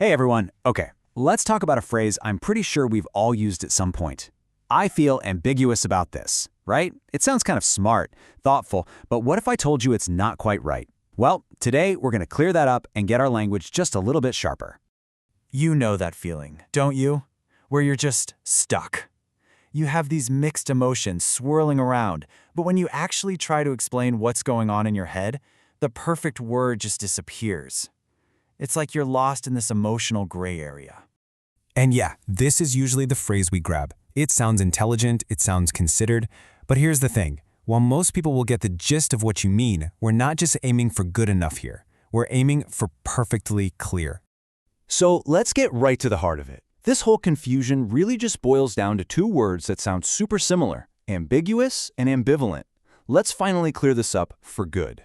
Hey everyone, okay, let's talk about a phrase I'm pretty sure we've all used at some point. I feel ambiguous about this, right? It sounds kind of smart, thoughtful, but what if I told you it's not quite right? Well, today we're going to clear that up and get our language just a little bit sharper. You know that feeling, don't you? Where you're just stuck. You have these mixed emotions swirling around, but when you actually try to explain what's going on in your head, the perfect word just disappears. It's like you're lost in this emotional gray area. And yeah, this is usually the phrase we grab. It sounds intelligent, it sounds considered, but here's the thing. While most people will get the gist of what you mean, we're not just aiming for good enough here. We're aiming for perfectly clear. So let's get right to the heart of it. This whole confusion really just boils down to two words that sound super similar, ambiguous and ambivalent. Let's finally clear this up for good.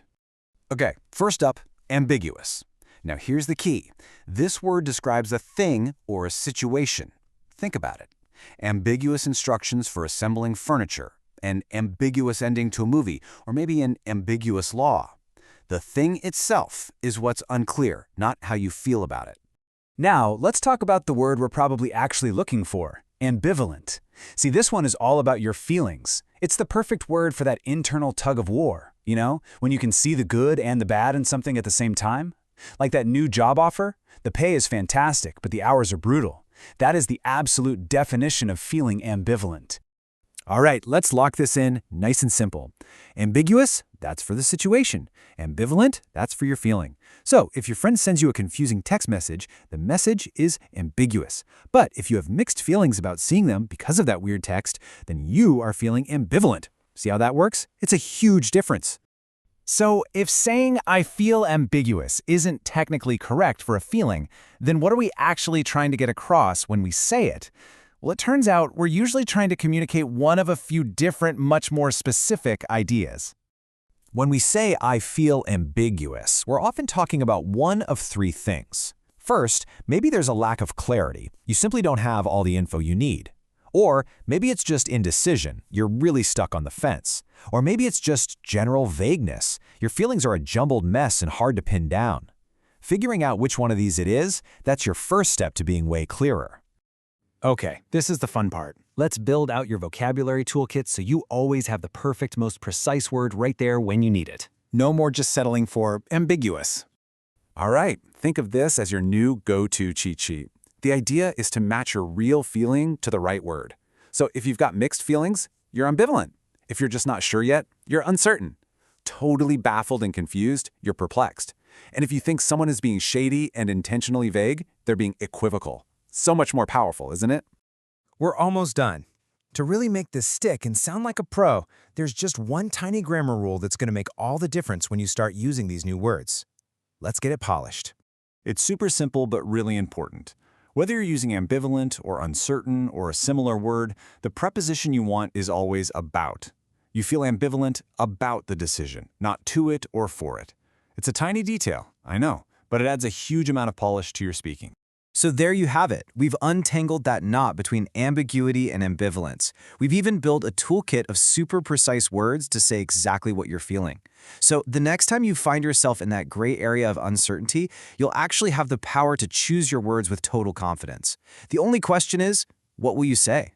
Okay, first up, ambiguous. Now here's the key. This word describes a thing or a situation. Think about it. Ambiguous instructions for assembling furniture, an ambiguous ending to a movie, or maybe an ambiguous law. The thing itself is what's unclear, not how you feel about it. Now, let's talk about the word we're probably actually looking for, ambivalent. See, this one is all about your feelings. It's the perfect word for that internal tug of war, when you can see the good and the bad in something at the same time. Like that new job offer, the pay is fantastic, but the hours are brutal. That is the absolute definition of feeling ambivalent. All right, let's lock this in nice and simple. Ambiguous, that's for the situation. Ambivalent, that's for your feeling. So if your friend sends you a confusing text message, the message is ambiguous. But if you have mixed feelings about seeing them because of that weird text, then you are feeling ambivalent. See how that works? It's a huge difference. So if saying I feel ambiguous isn't technically correct for a feeling, then what are we actually trying to get across when we say it? Well, it turns out we're usually trying to communicate one of a few different, much more specific ideas. When we say I feel ambiguous, we're often talking about one of three things. First, maybe there's a lack of clarity. You simply don't have all the info you need. Or maybe it's just indecision. You're really stuck on the fence. Or maybe it's just general vagueness. Your feelings are a jumbled mess and hard to pin down. Figuring out which one of these it is, that's your first step to being way clearer. Okay, this is the fun part. Let's build out your vocabulary toolkit so you always have the perfect, most precise word right there when you need it. No more just settling for ambiguous. All right, think of this as your new go-to cheat sheet. The idea is to match your real feeling to the right word. So if you've got mixed feelings, you're ambivalent. If you're just not sure yet, you're uncertain. Totally baffled and confused, you're perplexed. And if you think someone is being shady and intentionally vague, they're being equivocal. So much more powerful, isn't it? We're almost done. To really make this stick and sound like a pro, there's just one tiny grammar rule that's going to make all the difference when you start using these new words. Let's get it polished. It's super simple but really important. Whether you're using ambivalent or uncertain or a similar word, the preposition you want is always about. You feel ambivalent about the decision, not to it or for it. It's a tiny detail, I know, but it adds a huge amount of polish to your speaking. So there you have it. We've untangled that knot between ambiguity and ambivalence. We've even built a toolkit of super precise words to say exactly what you're feeling. So the next time you find yourself in that gray area of uncertainty, you'll actually have the power to choose your words with total confidence. The only question is, what will you say?